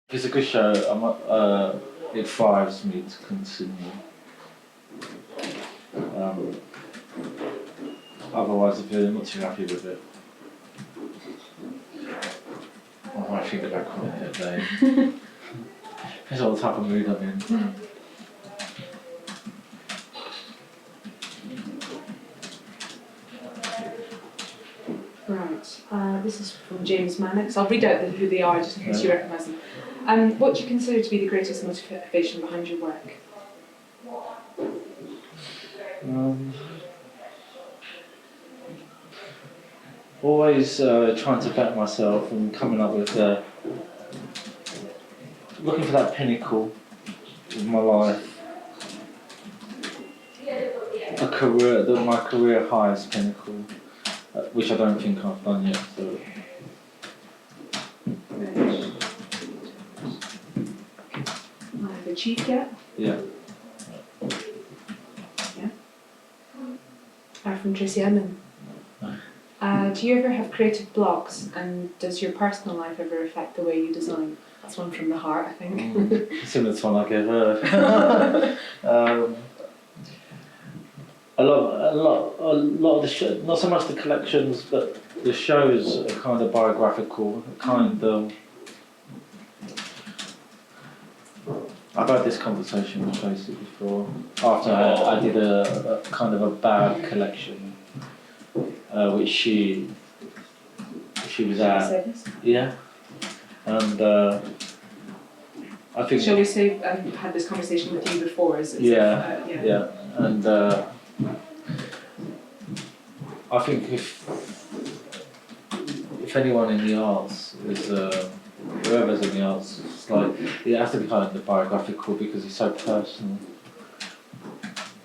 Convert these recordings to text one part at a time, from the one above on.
It's a good show. It thrives me to continue. Otherwise, if you're not too happy with it, I might think about calling it a day. Depends on what type of mood I'm in. Right, this is from James Mannix. I'll read out who they are just in case you recognise them. What do you consider to be the greatest motivation behind your work? Always trying to better myself and coming up with looking for that pinnacle of my life, my career highest pinnacle, which I don't think I've done yet. So. I've achieved yet? Yeah. Yeah. From Tracey Emin. Do you ever have creative blocks, and does your personal life ever affect the way you design? That's one from the heart, I think. Similar to one I gave her. A lot of the show, not so much the collections, but the shows are kind of biographical. I've had this conversation with Treacy before. After I did a kind of a bad collection, which she was at. Yeah, and I think. Shall we say I've had this conversation with you before? Yeah, and I think if anyone in the arts is whoever's in the arts, it's like it has to be kind of biographical because it's so personal.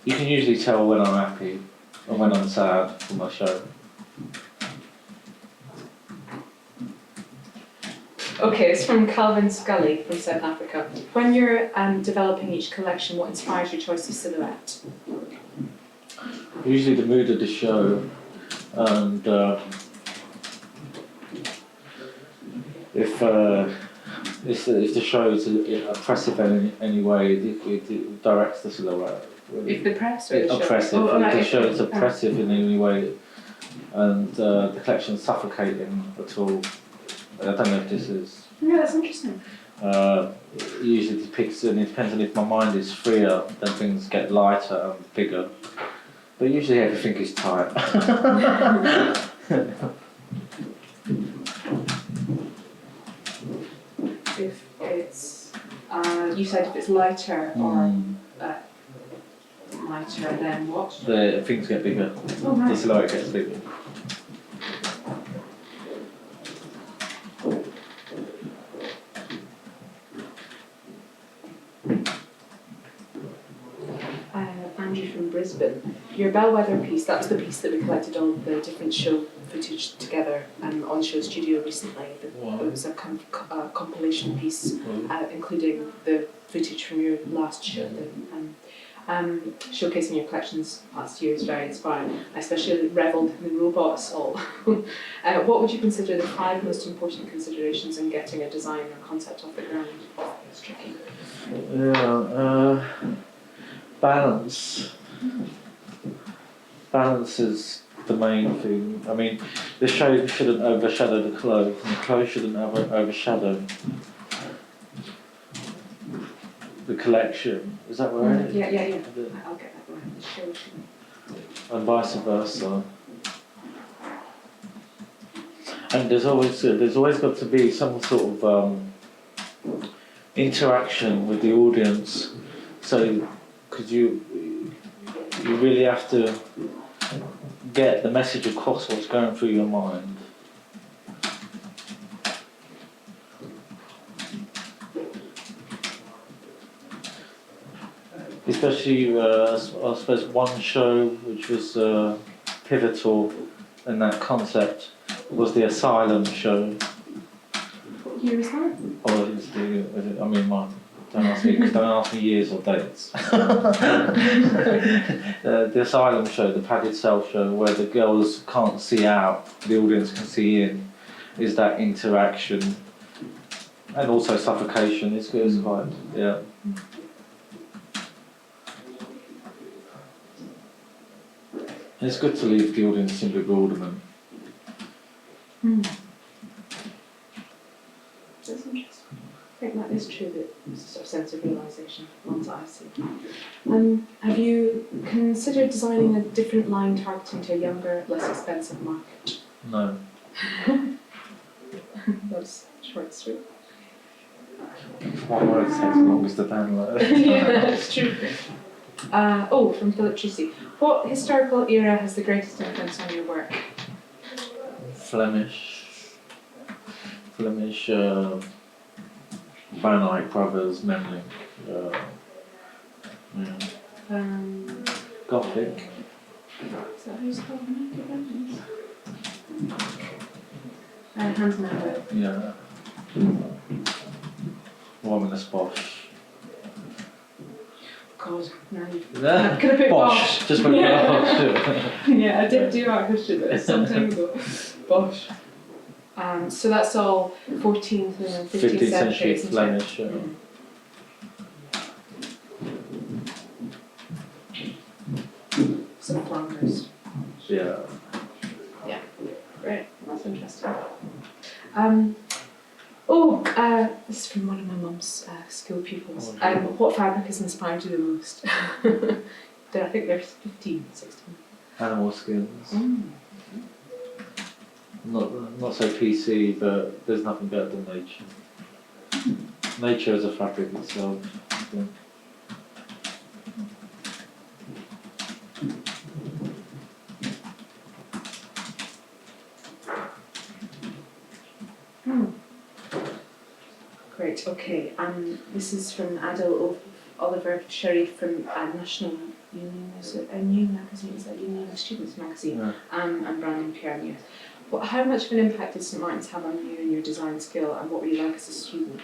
You can usually tell when I'm happy and when I'm sad for my show. Okay, it's from Calvin Scully from South Africa. When you're developing each collection, what inspires your choice of silhouette? Usually the mood of the show, and if the show is oppressive in any way, it directs the silhouette. If the press or the oppressive. show? If the show is oppressive in any way, and the collection is suffocating at all. I don't know if this is. Yeah, that's interesting. It usually depicts, and it depends on if my mind is freer, then things get lighter and bigger. But usually everything is tight. If it's, you said if it's lighter or lighter, then what? The things get bigger. Oh, right. The silhouette gets bigger. Andrew from Brisbane. Your Bellwether piece, that was the piece that we collected all the different show footage together on SHOWstudio recently. It was a compilation piece including the footage from your last show. Showcasing your collections last year is very inspiring. I especially revelled in the robot assault. What would you consider the 5 most important considerations in getting a design or concept off the ground? It's tricky. Yeah, balance. Balance is the main thing. I mean, the show shouldn't overshadow the clothes, and the clothes shouldn't overshadow the collection. Is that right? Yeah. I'll get that right. The show shouldn't. And vice versa. And there's always got to be some sort of interaction with the audience. So, because you really have to get the message across what's going through your mind. Especially, I suppose one show which was pivotal in that concept was the Asylum show. What year is that? Oh, don't ask me years or dates. The Asylum show, the padded cell show, where the girls can't see out, the audience can see in, is that interaction And also suffocation. It's good. It's quite yeah. And it's good to leave the audience in bewilderment. That's interesting. I think that is true, that it's a sort of sense of realisation, ones that I see. Have you considered designing a different line targeting to a younger, less expensive market? No. That's short and sweet. One word takes the longest to download. Yeah, that's true. From Philip Treacy. What historical era has the greatest influence on your work? Flemish, Van Eyck brothers, Memling. Gothic. Is that who's called Hans Mauer. Yeah. Womanist Bosch. God, no. Could have put Bosch. Just put Bosch. Yeah, I did do art history, but it's some time ago. Bosch. So that's all 14th and 15th century Flemish. Some Flanders. Yeah. Yeah, great. That's interesting. This is from one of my mum's school pupils. What fabric has inspired you the most? I think they're 15, 16. Animal skins. Not so PC, but there's nothing better than nature. Nature as a fabric itself. Yeah. Great, okay. This is from Adil Oliver Sharif from National Union. Is it a new magazine? Is that Union of Students magazine? Yeah. And Brandon Pierre. How much of an impact did St Martin's have on you and your design skill, and what were you like as a student?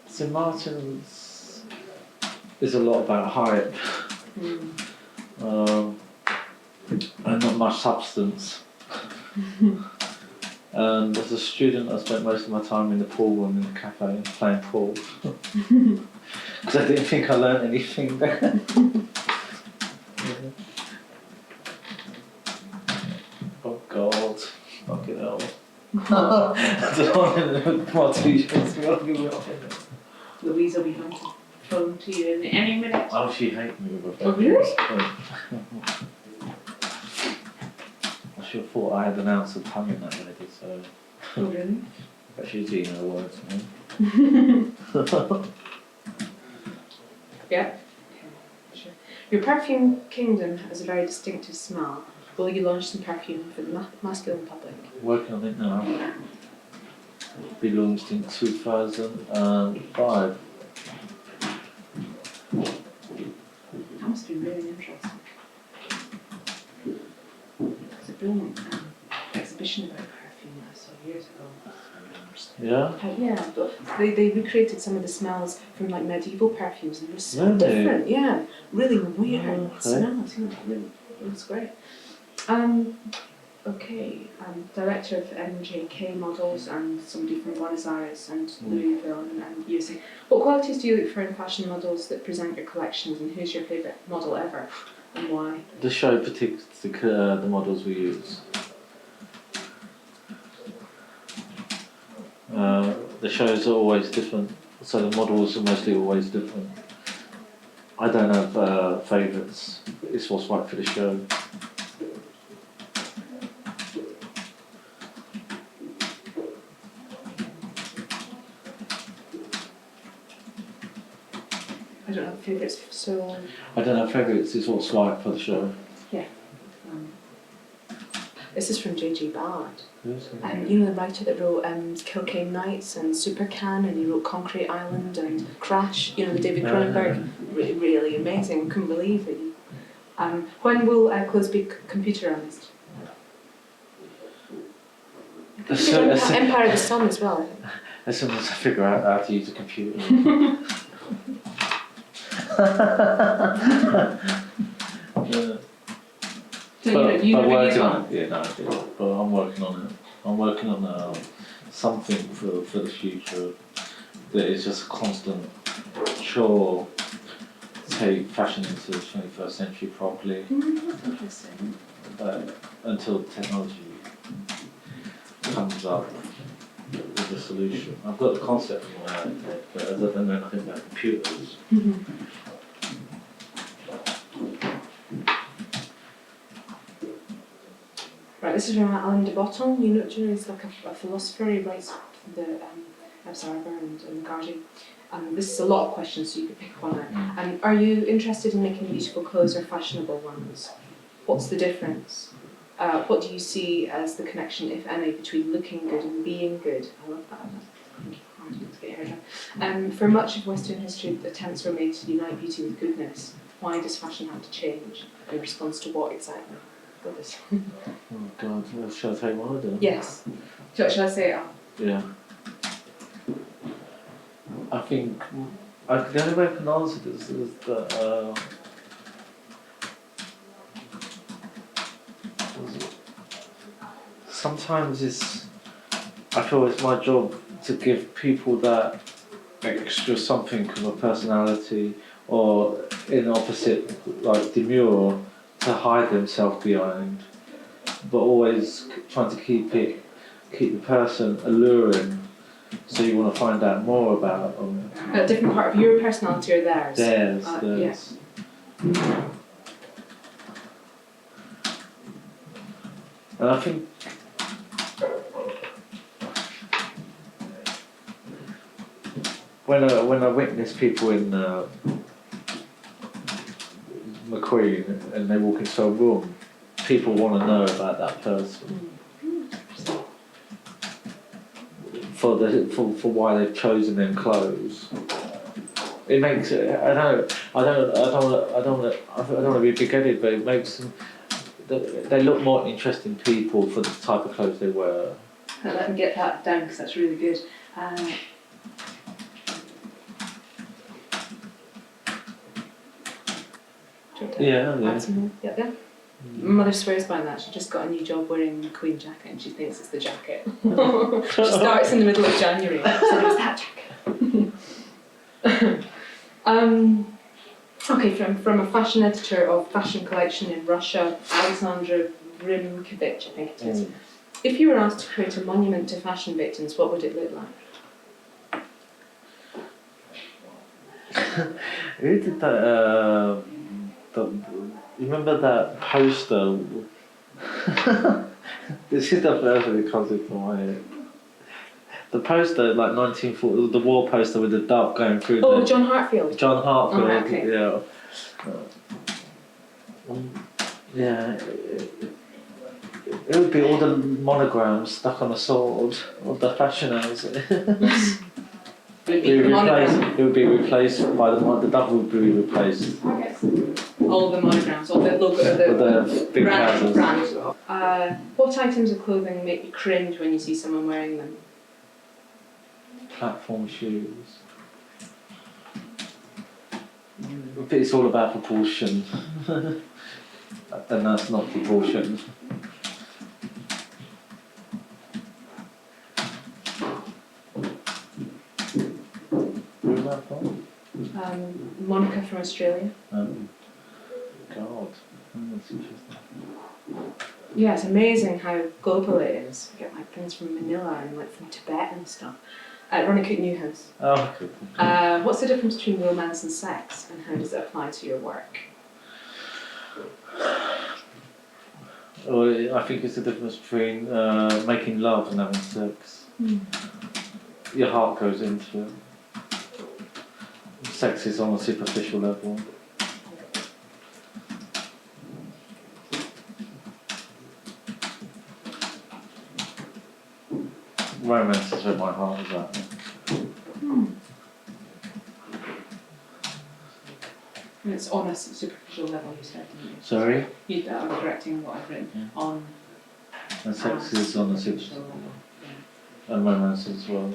St Martin's is a lot about hype and not much substance. And as a student, I spent most of my time in the pool and in the cafe playing pool because I didn't think I learned anything there. Oh God, fucking hell. I don't want to my t-shirts. Louise will be home to phone to you in any minute. Oh, she hates me with her. Oh, really? I should have thought I had an ounce of tongue in that lady, so. Oh, really? But she's eating her words, man. Yeah. Okay, sure. Your perfume kingdom has a very distinctive smell. Will you launch some perfume for the masculine public? Working on it now. Be launched in 2005. That must be really interesting. There's a brilliant exhibition about perfume that I saw years ago. Yeah? Yeah, but they recreated some of the smells from like medieval perfumes, and they were so Really? different. Yeah, really weird Okay. smells. You know, really, it was great. Director of MJK models and somebody from Buenos Aires and Louisville and USA. What qualities do you look for in fashion models that present your collections, and who's your favourite model ever and why? The show predicts the models we use. The shows are always different, so the models are mostly always different. I don't have favourites, it's what's right for the show. I don't have favourites, so... I don't have favourites, it's what's right for the show. Yeah. This is from J.G. Ballard. Yes. You know the writer that wrote Kilkenny Nights and Super Can, and he wrote Concrete Island and Crash, you know, the David Cronenberg. Really, really amazing. Couldn't believe it. When will clothes be computerised? Empire of the Sun as well, I think. As soon as I figure out how to use a computer. So you know working you on it. Yeah, no, I did, but I'm working on it. I'm working on something for the future that is just a constant chore to take fashion into the 21st century properly. That's interesting. But until technology comes up with a solution. I've got the concept in my head, but I don't know nothing about computers. Right, this is from Alain de Botton. You know, he's like a philosopher. He writes for the Observer and The Guardian. This is a lot of questions, so you could pick one out. Are you interested in making beautiful clothes or fashionable ones? What's the difference? What do you see as the connection, if any, between looking good and being good? I love that. Hard to get your hair done. For much of Western history, attempts were made to unite beauty with goodness. Why does fashion have to change? In response to what exactly? Got this. Oh God, shall I take one of them? Yes. Shall I say it out? Yeah. I think the only way I can answer this is that sometimes I feel it's my job to give people that extra something of a personality, or in opposite, like demure, to hide themselves behind, but always trying to keep the person alluring, so you want to find out more about them. A different part of your personality or theirs? Theirs. Yeah. And I think when I witness people in McQueen and they walk into a room, people want to know about that person. For why they've chosen them clothes. It makes I don't want to be big-headed, but it makes them, they look more interesting people for the type of clothes they wear. Let me get that down because that's really good. Yeah. Yeah. My mother swears by that. She just got a new job wearing a Queen jacket and she thinks it's the jacket. She starts in the middle of January. So it's that jacket. Okay, from a fashion editor of fashion collection in Russia, Alexander Rimkovich, I think it is. If you were asked to create a monument to fashion victims, what would it look like? Who did that? You remember that poster? This is the first thing that comes into my head. The poster, like 1940, the wall poster with the dove going through. Oh, John Hartfield. John Hartfield. Oh, okay. Yeah. It would be all the monograms stuck on a sword of the fashion house. It would be replaced by the dove would be replaced. Okay. All the monograms, all the logo of the big brand. What items of clothing make you cringe when you see someone wearing them? Platform shoes. But it's all about proportion. And that's not proportion. Who's that from? Monica from Australia. God, that's interesting. Yeah, it's amazing how global it is. I get like things from Manila and like from Tibet and stuff. Veronica Newhouse. Oh, good. What's the difference between romance and sex, and how does it apply to your work? Well, I think it's the difference between making love and having sex. Your heart goes into it. Sex is on a superficial level. Romance is where my heart is at. And it's on a superficial level, you said, didn't you? Sorry? I'm correcting what I've written. On. And sex is on a superficial level. Yeah. And romance as well,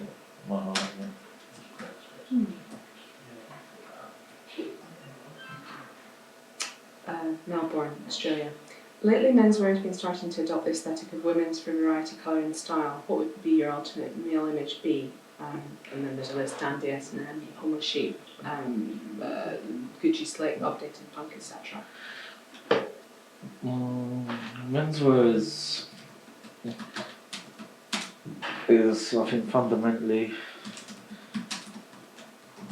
my heart. Yeah. Melbourne, Australia. Lately, menswear has been starting to adopt the aesthetic of women's for variety, colour and style. What would be your alternate male image be? And then there's a list: dandy, S&M, homo chic, Gucci slick, updated punk, etc. Menswear is I think fundamentally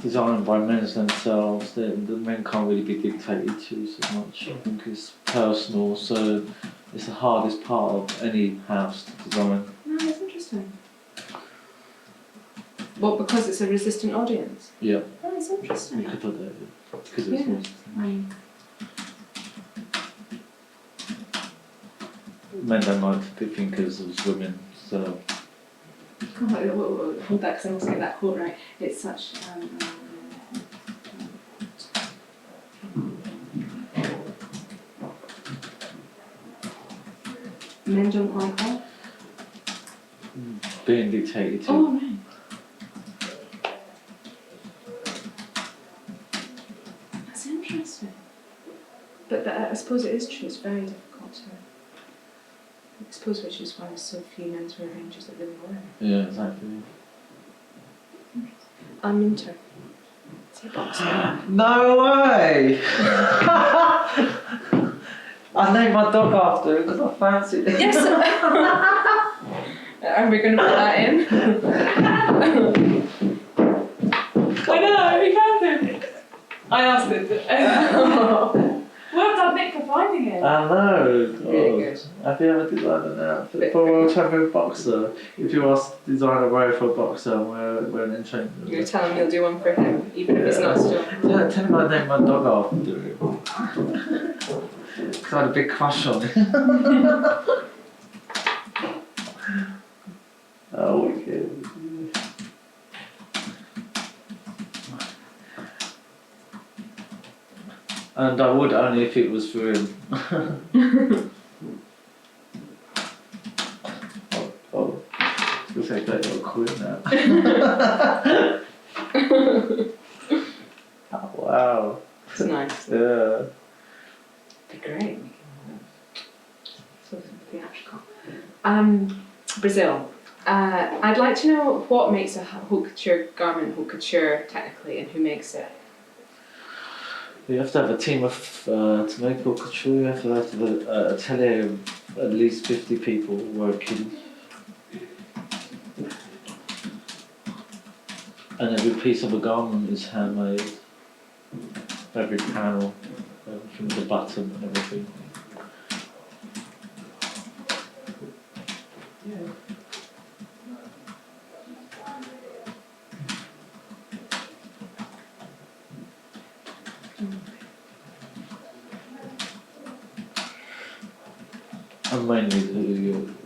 designed by men themselves. The men can't really be dictated to so much. I think it's personal, so it's the hardest part of any house to design. No, that's interesting. Well, because it's a resistant audience. Yeah. Oh, that's interesting. You could put that because it's resistant. Men don't like to be thinkers as women, so. Hold that, because I must get that quote right. It's such. Men don't like that? Being dictated to. Oh, right. That's interesting. But I suppose it is true, it's very difficult to. I suppose which is why there's so few menswear ranges that really work. Yeah, exactly. Minter. It's a boxer. No way! I named my dog after it because I fancied it. Yes! Are we going to put that in? I know, we can do. I asked it. Well done, Nick, for finding it. I know. Really good. Have you ever designed an outfit for a world champion boxer? If you ask to design a wear for a boxer, we're an enchantment. You're telling me you'll do one for him, even if he's not still. Yeah, tell him I named my dog after it. Because I had a big crush on it. Oh, wicked. And I would only if it was for him. oh, looks like that little quit now. Oh, wow. It's nice. Yeah. Be great. So theatrical. Brazil. I'd like to know what makes a haute couture garment haute couture technically, and who makes it. You have to have a team of to make haute couture. You have to have an atelier of at least 50 people working, and every piece of a garment is handmade. Every panel, from the button and everything. And mainly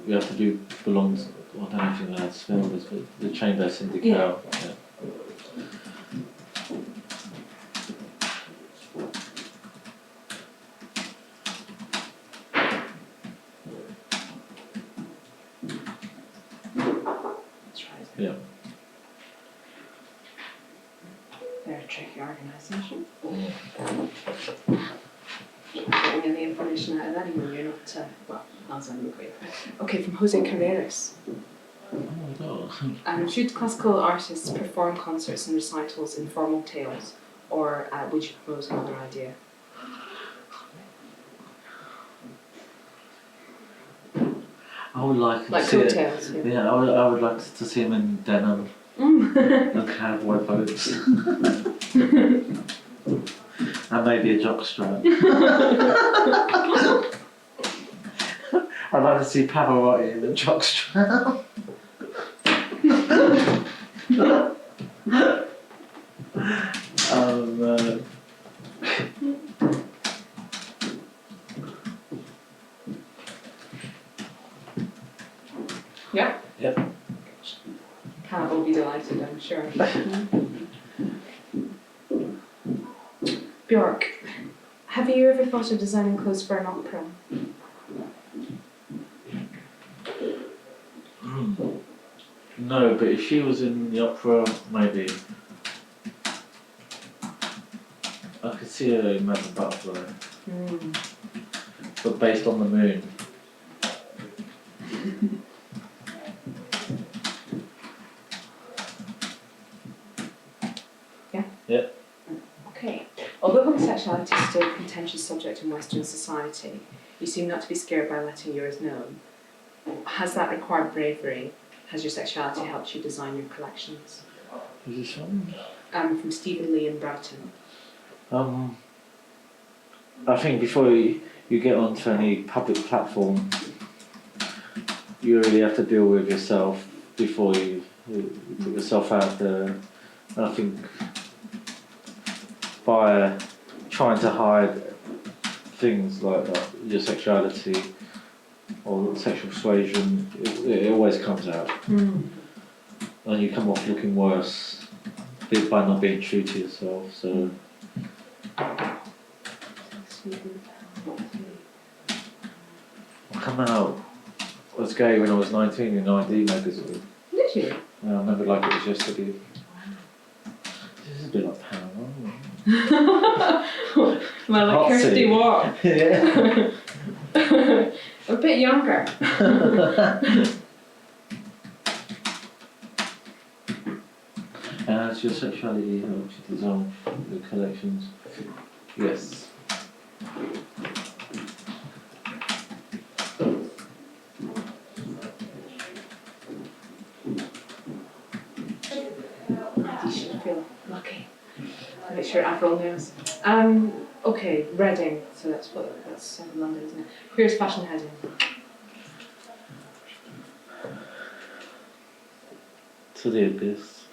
you have to do belongs. I don't know if you're allowed to spell this, but the chamber syndical. Yeah. Yeah. They're a tricky organisation. Getting any information out of anyone, you're not, well, Alexander McQueen. Okay, from Jose Carreras. Oh, Should classical artists perform concerts and recitals in formal tales, or would you propose another idea? I would like to see coattails. Yeah, I would like to see him in denim and cowboy boots. And maybe a jockstrap. I'd like to see Pavarotti in a jockstrap. Yeah. Yep. Cat will be delighted, I'm sure. Bjork, have you ever thought of designing clothes for an opera? No, but if she was in the opera, maybe. I could see her in Madame Butterfly. but based on the moon. Yeah? Yeah. Okay. Although homosexuality is still a contentious subject in Western society, you seem not to be scared by letting yours known. Has that required bravery? Has your sexuality helped you design your collections? Is this one? From Stephen Lee in Brighton. I think before you get onto any public platform, you really have to deal with yourself before you put yourself out there. And I think by trying to hide things like that, your sexuality or sexual persuasion, it always comes out. And you come off looking worse by not being true to yourself. So. I come out as gay when I was 19 in ID magazine. Did you? I remember like it was yesterday. This is a bit like Panama. Well, like Kirsty Watt. Yeah. A bit younger. And has your sexuality helped you design your collections? Yes. You should feel lucky. Make sure Avril knows. Okay, Reading. So that's London, isn't it? Queer's fashion heading. To the abyss.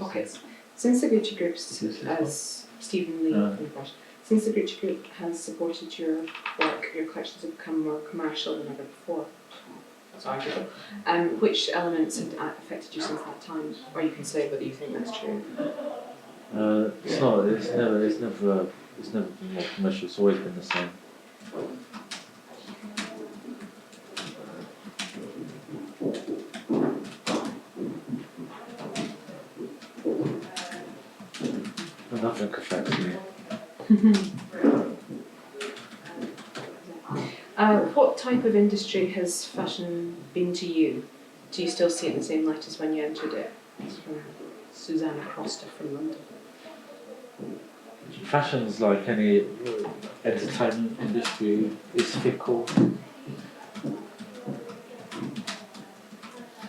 Okay. Since the Gucci Group, as Stephen Lee from the Brush, since the Gucci Group has supported your work, your collections have become more commercial than ever before. That's arguable. Which elements have affected you since that time? Or you can say whether you think that's true. It's not. It's never been more commercial. It's always been the same. Nothing affects me. What type of industry has fashion been to you? Do you still see it in the same light as when you entered it? It's from Susanna Croster from London. Fashion's like any entertainment industry, it's fickle.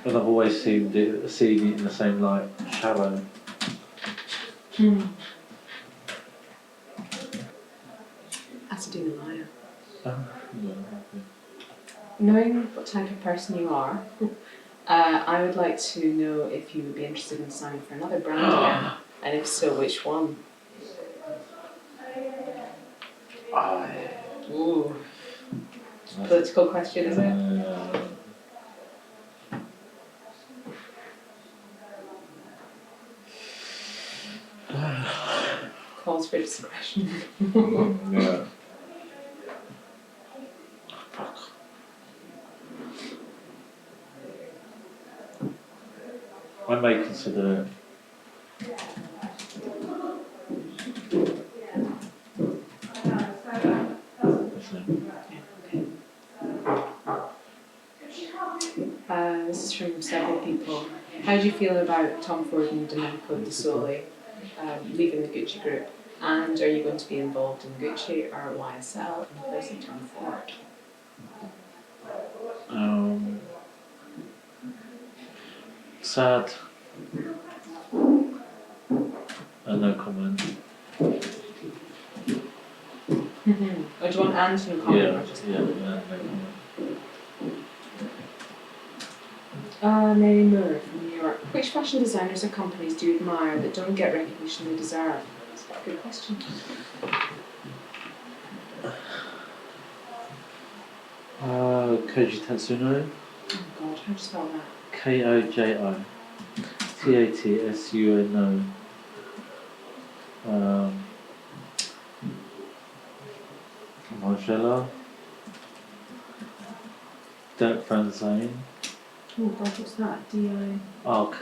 But I've always seen it in the same light, shallow. Pasadena liar. Yeah. Knowing what type of person you are, I would like to know if you would be interested in signing for another brand again, and if so, which one? Ooh. Political question, is it? Calls for discretion. Yeah. I may consider it. This is from several people. How do you feel about Tom Ford and Domenico De Sole leaving the Gucci group? And are you going to be involved in Gucci or YSL in place of Tom Ford? Sad. No comment. Or do you want Anne to comment? Yeah, or just no comment. Mary Moore from New York. Which fashion designers or companies do you admire that don't get recognition they deserve? That's a good question. Koji Tatsuno. Oh God, how do you spell that? Koji Tatsuno. Margiela. Dirk Van Zane. Oh God, what's that? D-I... RK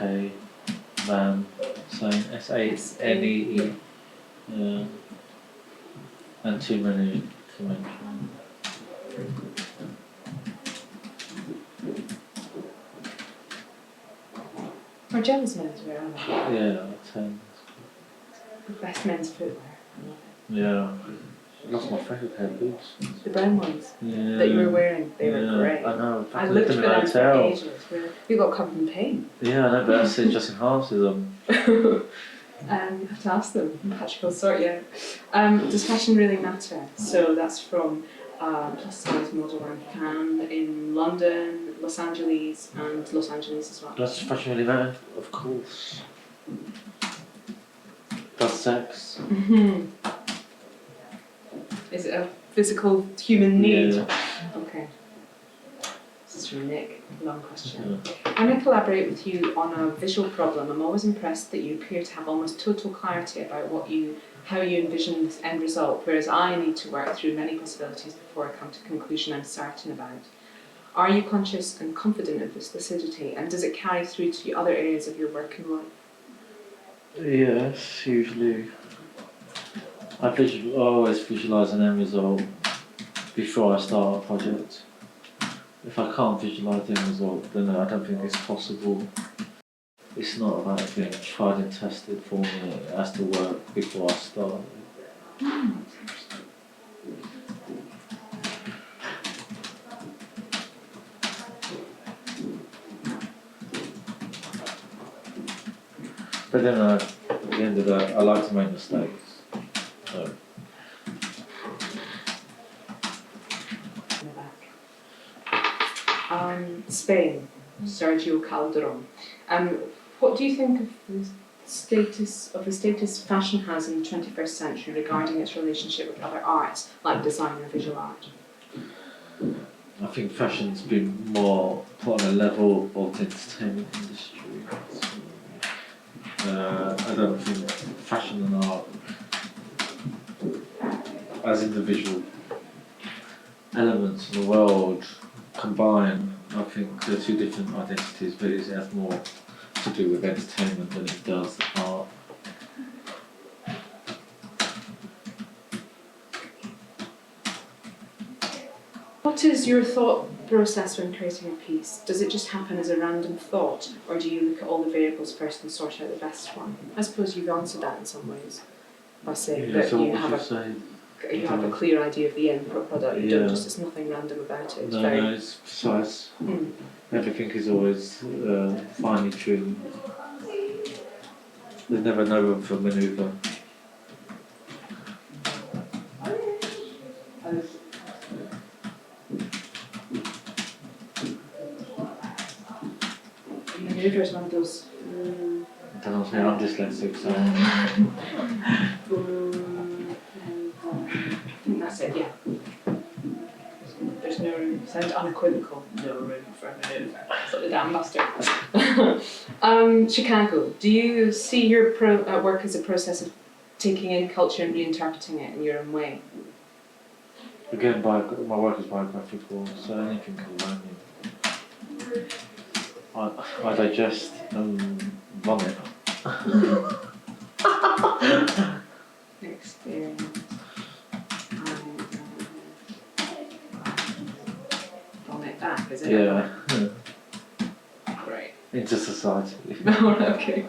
Van Zane. SANEE. Yeah. and too many to mention. Margiela's menswear, I like it. Yeah, 10. The best men's footwear. Yeah. That's my favourite pair of boots. The brown ones Yeah. that you were wearing, they were great. I know. I I looked lived for in a them for hotel. ages. You got covered in paint. Yeah, I know, but that's it just enhances them. You have to ask them. Patrick will sort you out. Does fashion really matter? So that's from plus size model around Cannes, in London, Los Angeles, and Los Angeles as well. Does fashion really matter? Of course. Does sex? Is it a physical human need? Yeah. Okay. This is from Nick. Long question. Yeah. When I collaborate with you on a visual problem, I'm always impressed that you appear to have almost total clarity about how you envision this end result, whereas I need to work through many possibilities before I come to a conclusion I'm certain about. Are you conscious and confident of this lucidity, and does it carry through to other areas of your work and life? Yes, usually. I always visualise an end result before I start a project. If I can't visualise the end result, then I don't think it's possible. It's not about being tried and tested for me, it has to work before I start. But then at the end of that, I like to make mistakes. So. In the back. Spain, Sergio Calderon. What do you think of the status fashion has in the 21st century regarding its relationship with other arts, like design and visual art? I think fashion's been more put on a level of the entertainment industry. I don't think fashion and art, as individual elements in the world, combine. I think they're two different identities, but it has more to do with entertainment than it does art. What is your thought process when creating a piece? Does it just happen as a random thought, or do you look at all the variables first and sort out the best one? I suppose you've answered that in some ways by saying that so you what have would you say? you have a clear idea of the end product. You don't just, there's nothing random about it. It's No, it's precise. Everything is always finely tuned. There's never no room for manoeuvre. Manoeuvre is one of those. I don't know, I'm dyslexic, so. I think that's it, yeah. There's no room, sounds unequivocal, no room for a manoeuvre. It's like the damn mustard. Chicago, do you see your work as a process of taking in culture and reinterpreting it in your own way? Again, my work is biographical, so anything can learn me. I digest and vomit. Experience. Vomit back, is it? Yeah. Great. Into society. Oh, okay.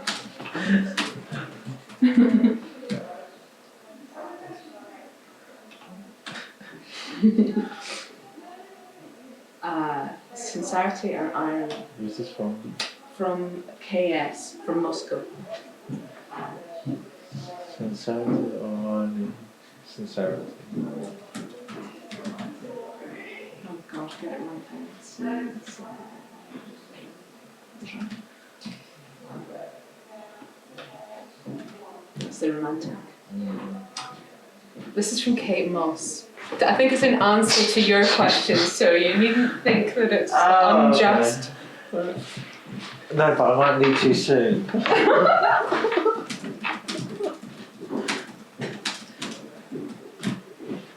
Sincerity or irony? Who's this from? From KS, from Moscow. Sincerity or irony? Sincerity. Oh gosh, get it wrong. It's the romantic. This is from Kate Moss. I think it's an answer to your question, so you needn't think that it's unjust. Okay. No, but I might need you soon.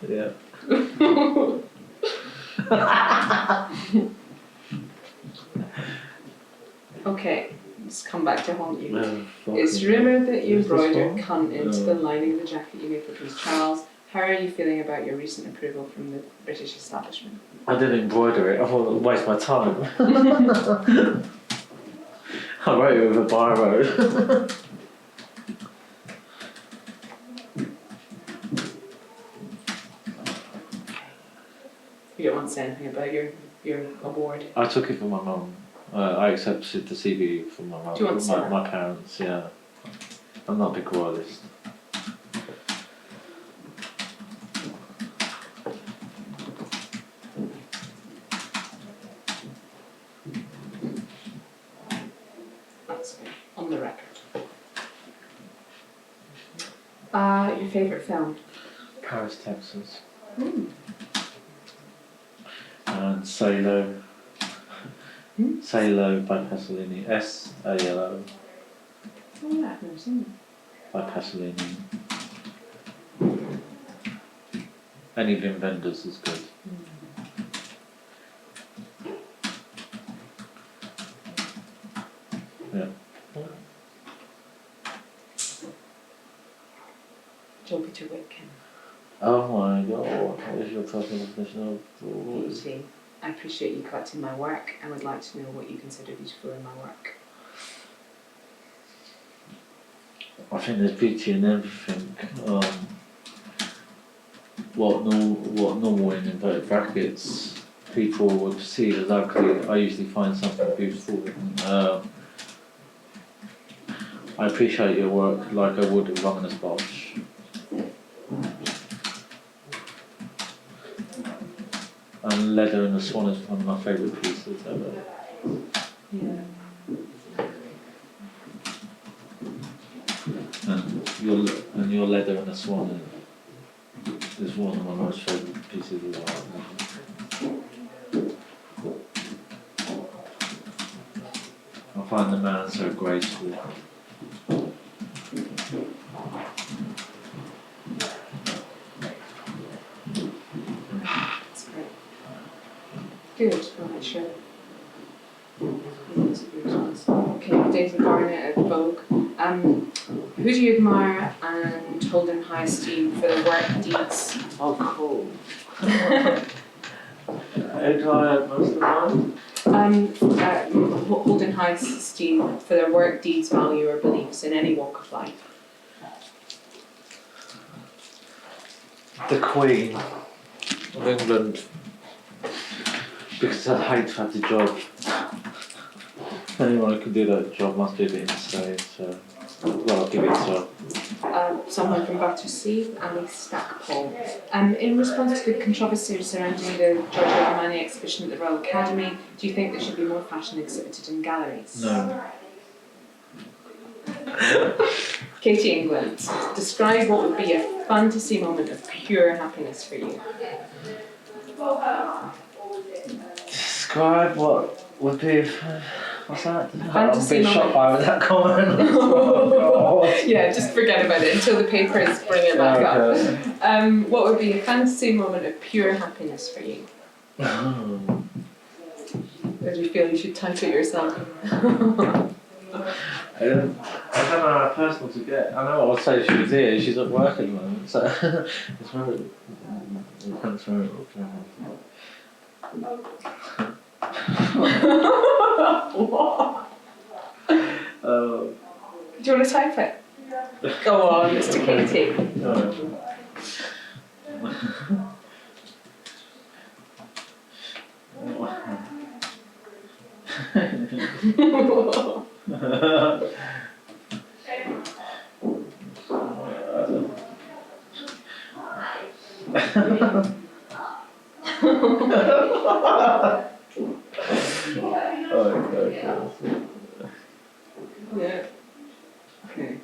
Yeah. Okay, let's come back to haunt you. No, It's rumoured that you Is this embroidered one? cunt into the lining of the jacket you made for Prince Charles. How are you feeling about your recent approval from the British establishment? I didn't embroider it, I thought it would waste my time. I wrote it with a biro. You don't want to say anything about your award? I took it from my mum. I accepted the CV from my mum. Do you want to say that? My parents, yeah. I'm not a big royalist. That's good. On the record. Your favourite film? Paris, Texas. Mm. And Salo. Salo by Pasolini. S-A-L-O Oh yeah, I've never seen it. by Pasolini. Any Wim Wenders is good. Yeah. John Peter Witkin. Oh my god, what is your total definition of Beauty. I appreciate you collecting my work and would like to know what you consider beautiful in my work. I think there's beauty in everything. What normal in inverted brackets people would perceive as ugly, I usually find something beautiful. I appreciate your work like I would with Romanes Bosch. And Leather and the Swan is one of my favourite pieces ever. Yeah. And your Leather and the Swan is one of my most favourite pieces of art. I find the man so graceful. That's great. Good. Alright, sure. Okay, David Barnett at Vogue. Who do you admire and hold in high esteem for their work deeds? Oh, cool. Who do I have most of Hold in high esteem for their work deeds, value or beliefs in any walk of life. The Queen of England. Because I'd hate to have the job. Anyone who can do that job must be a bit insane, so well, I'll give it to her. Someone from Battersea, Ali Stackpole. In response to the controversy surrounding the Giorgio Armani exhibition at the Royal Academy, do you think there should be more fashion exhibited in galleries? No. Katie England, describe what would be a fantasy moment of pure happiness for you. Describe what would be. What's that? Fantasy I'm a bit shocked by that comment. Yeah, just forget about it until the papers bring it back up. What would be a fantasy moment of pure happiness for you? Or do you feel you should type it yourself? I don't know how personal to get. I know what I'll say if she was here. She's at work at the moment, so it's very. What? Do you want to type it? Go on, Mr. Katie. Yeah. Okay.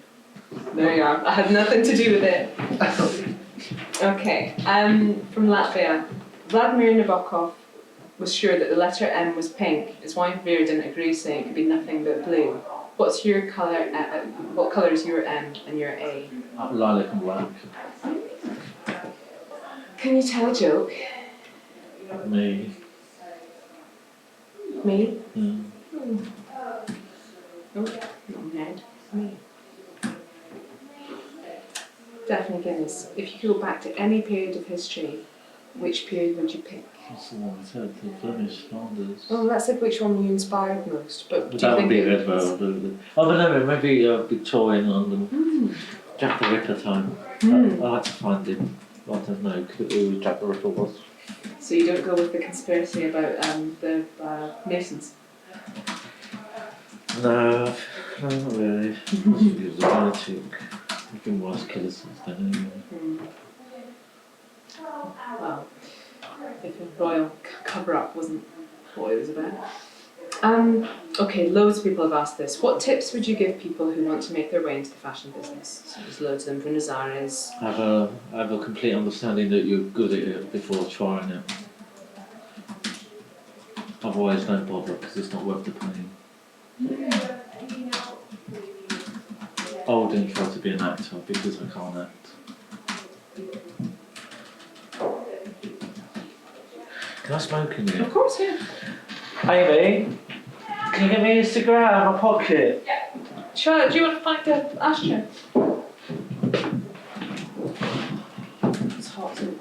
There you are. I had nothing to do with it. Okay. From Latvia, Vladimir Nabokov was sure that the letter M was pink. His wife Vera didn't agree, saying it could be nothing but blue. What's your colour? What colour is your M and your A? Lilac and black. Can you tell a joke? Me. Me? Mm. Oh, not Ned. Me. Daphne Guinness, if you could go back to any period of history, which period would you pick? What's the one I said? The Flemish Flanders. Oh, that said which one were you inspired most, but do you That would think be it good. was- Oh, but no, maybe Victorian London. Jack the Ripper time. I like to find him. I don't know who Jack the Ripper was. So you don't go with the conspiracy about the Masons? No, not really. He was a lunatic. He's been worse killers since then anyway. Well, if a royal cover-up wasn't what it was about. Okay, loads of people have asked this. What tips would you give people who want to make their way into the fashion business? So there's loads of them. Buenos Aires. Have a complete understanding that you're good at it before trying it. Otherwise, don't bother because it's not worth the pain. I wouldn't try to be an actor because I can't act. Can I smoke in here? Of course, yeah. Amy, can you get me a cigarette out of my pocket? Charlotte, do you want to find an ashtray? It's hot, isn't it?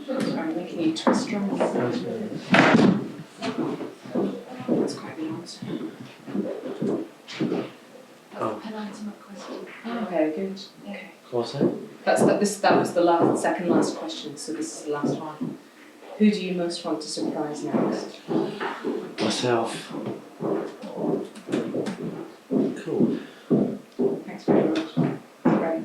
Sorry, making you twist drums. That's quite a lot. Oh. Penultimate question. Oh, very good. Okay. What's that? That was the second last question, so this is the last one. Who do you most want to surprise next? Myself. Cool. Thanks very much. Great.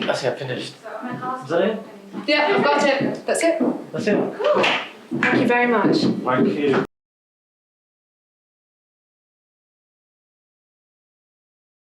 That's it, I finished. Is that it? Yeah, I've got it. That's it. That's it? Thank you very much. Thank you.